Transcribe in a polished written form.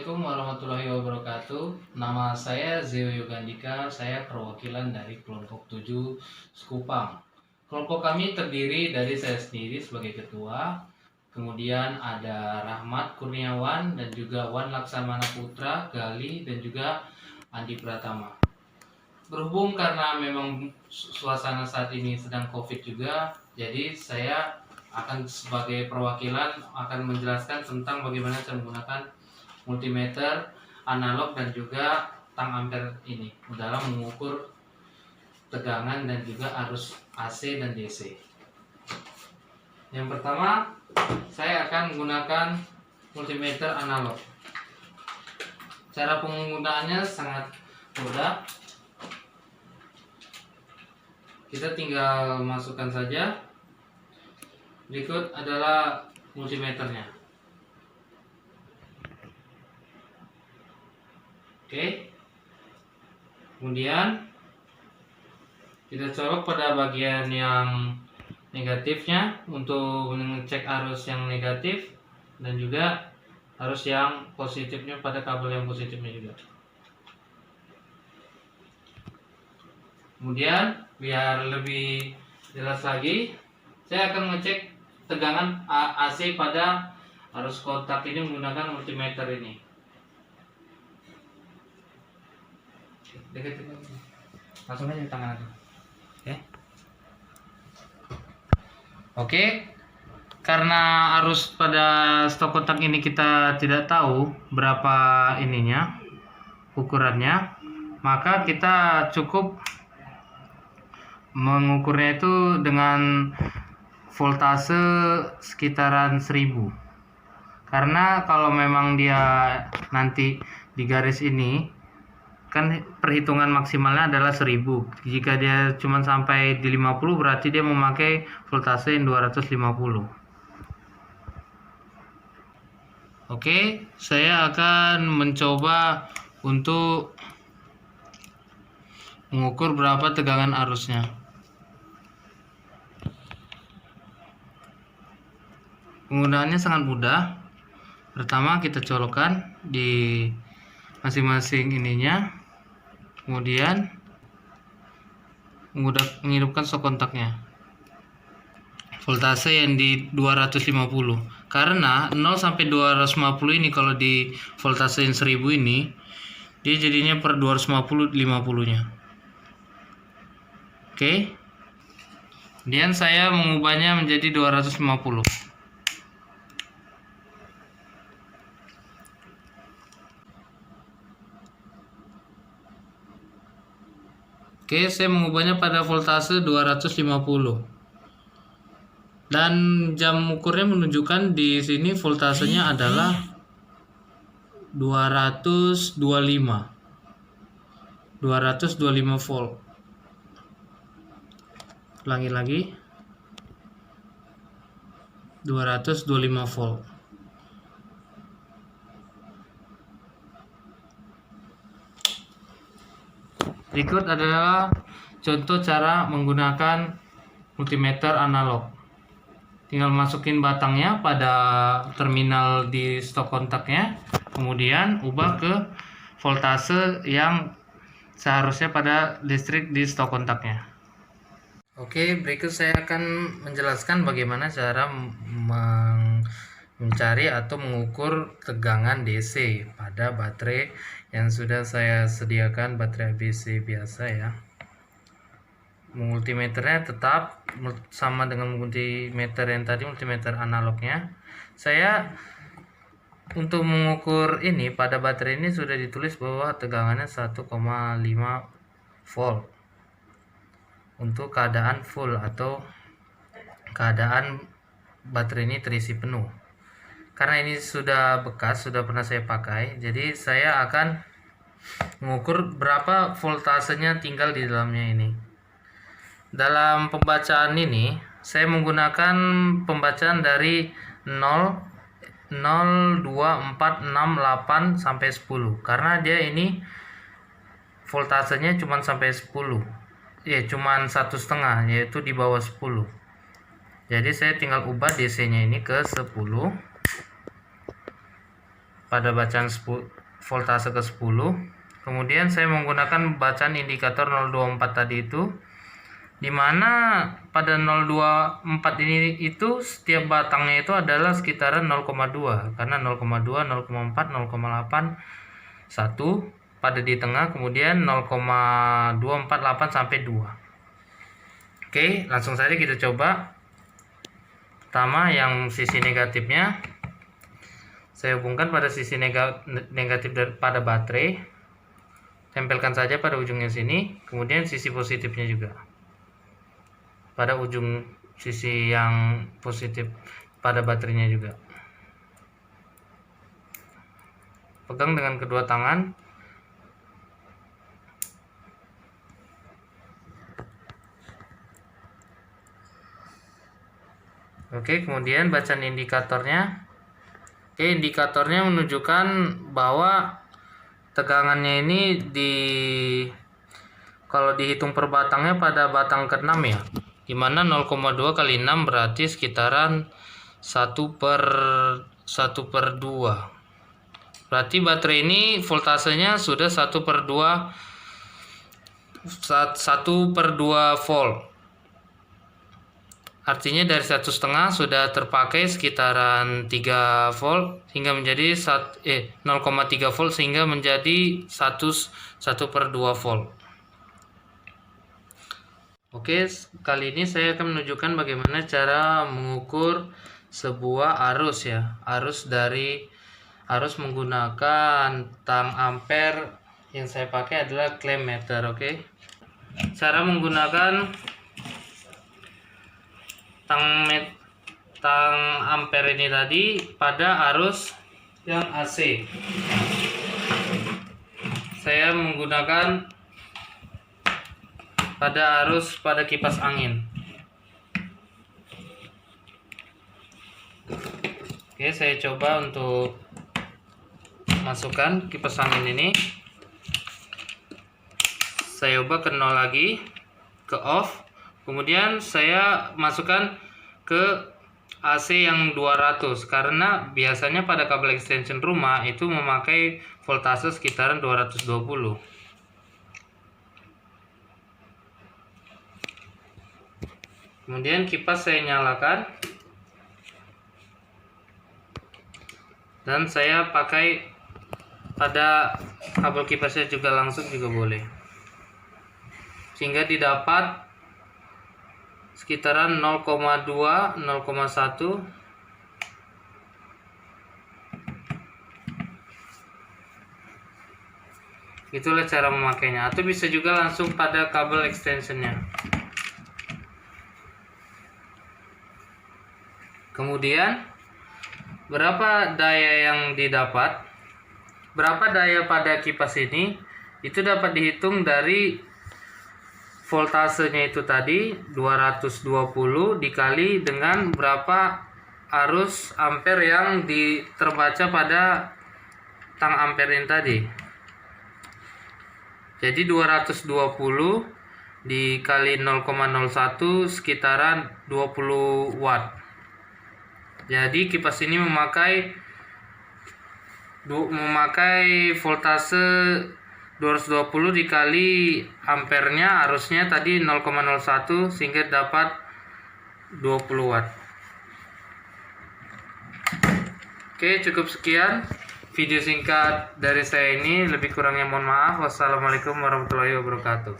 Assalamualaikum warahmatullahi wabarakatuh. Nama saya Zeo Yogandika, saya perwakilan dari kelompok 7 Sekupang. Kelompok kami terdiri dari saya sendiri sebagai ketua, kemudian ada Rahmat Kurniawan dan juga Wan Laksamana Putra, Gali dan juga Andi Pratama. Berhubung karena memang suasana saat ini sedang COVID juga, jadi saya akan sebagai perwakilan akan menjelaskan tentang bagaimana cara menggunakan multimeter analog dan juga tang ampere ini dalam mengukur tegangan dan juga arus AC dan DC. Yang pertama, saya akan menggunakan multimeter analog. Cara penggunaannya sangat mudah. Kita tinggal masukkan saja. Berikut adalah multimeternya. Oke. Kemudian kita colok pada bagian yang negatifnya untuk mengecek arus yang negatif dan juga arus yang positifnya pada kabel yang positifnya juga. Kemudian biar lebih jelas lagi, saya akan mengecek tegangan AC pada arus kontak ini menggunakan multimeter ini. Dekat, langsung aja di tangan aku. Oke. Karena arus pada stok kontak ini kita tidak tahu berapa ininya ukurannya, maka kita cukup mengukurnya itu dengan voltase sekitaran 1000. Karena kalau memang dia nanti di garis ini kan perhitungan maksimalnya adalah 1000. Jika dia cuma sampai di 50 berarti dia memakai voltase yang 250. Oke, saya akan mencoba untuk mengukur berapa tegangan arusnya. Penggunaannya sangat mudah. Pertama kita colokkan di masing-masing ininya, kemudian menghidupkan stok kontaknya. Voltase yang di 250. Karena 0 sampai 250 ini kalau di voltase yang 1000 ini dia jadinya per 250 50-nya. Oke. Kemudian saya mengubahnya menjadi 250. Oke, saya mengubahnya pada voltase 250. Dan jam ukurnya menunjukkan di sini voltasenya adalah 225 volt. Ulangi lagi. 225 volt. Berikut adalah contoh cara menggunakan multimeter analog. Tinggal masukin batangnya pada terminal di stok kontaknya, kemudian ubah ke voltase yang seharusnya pada listrik di stok kontaknya. Oke, berikut saya akan menjelaskan bagaimana cara mencari atau mengukur tegangan DC pada baterai yang sudah saya sediakan, baterai ABC biasa ya. Multimeternya tetap sama dengan multimeter yang tadi, multimeter analognya. Saya untuk mengukur ini pada baterai ini sudah ditulis bahwa tegangannya 1,5 volt untuk keadaan full atau keadaan baterai ini terisi penuh. Karena ini sudah bekas, sudah pernah saya pakai, jadi saya akan mengukur berapa voltasenya tinggal di dalamnya ini. Dalam pembacaan ini saya menggunakan pembacaan dari 0, 0, 2, 4, 6, 8 sampai 10 karena dia ini voltasenya cuma sampai 10. Ya, cuma 1,5, yaitu di bawah 10. Jadi saya tinggal ubah DC-nya ini ke 10. pada bacaan voltase ke 10. Kemudian saya menggunakan bacaan indikator 024 tadi itu, dimana pada 024 ini itu setiap batangnya itu adalah sekitaran 0,2, karena 0,2, 0,4, 0,8, 1 pada di tengah, kemudian 0,248 sampai 2. Oke, langsung saja kita coba. Pertama, yang sisi negatifnya saya hubungkan pada sisi negatif pada baterai, tempelkan saja pada ujungnya sini, kemudian sisi positifnya juga pada ujung sisi yang positif pada baterainya juga. Pegang dengan kedua tangan. Oke, kemudian bacaan indikatornya. Oke, indikatornya menunjukkan bahwa tegangannya ini kalau dihitung per batangnya pada batang ke-6 ya, dimana 0,2 kali 6 berarti sekitaran 1/2. Berarti baterai ini voltasenya sudah 1/2 volt. Artinya dari 1,5 sudah terpakai sekitaran 3 volt hingga menjadi 0,3 volt sehingga menjadi 1/2 volt. Oke, kali ini saya akan menunjukkan bagaimana cara mengukur sebuah arus ya. Arus menggunakan tang ampere. Yang saya pakai adalah clamp meter, oke. Cara menggunakan tang ampere ini tadi pada arus yang AC. Saya menggunakan pada arus pada kipas angin. Oke, saya coba untuk masukkan kipas angin ini. Saya ubah ke 0 lagi, ke off. Kemudian saya masukkan ke AC yang 200, karena biasanya pada kabel extension rumah itu memakai voltase sekitaran 220. Kemudian kipas saya nyalakan, dan saya pakai pada kabel kipasnya juga langsung juga boleh, sehingga didapat sekitaran 0,2, 0,1. Itulah cara memakainya, atau bisa juga langsung pada kabel extensionnya. Kemudian berapa daya yang didapat, berapa daya pada kipas ini, itu dapat dihitung dari voltasenya itu tadi 220 dikali dengan berapa arus ampere yang terbaca pada tang ampere ini tadi. Jadi 220 dikali 0,01 sekitaran 20 watt. Jadi kipas ini memakai voltase 220 dikali ampernya, arusnya tadi 0,01 sehingga dapat 20 watt. Oke, cukup sekian video singkat dari saya ini. Lebih kurangnya mohon maaf. Wassalamualaikum warahmatullahi wabarakatuh.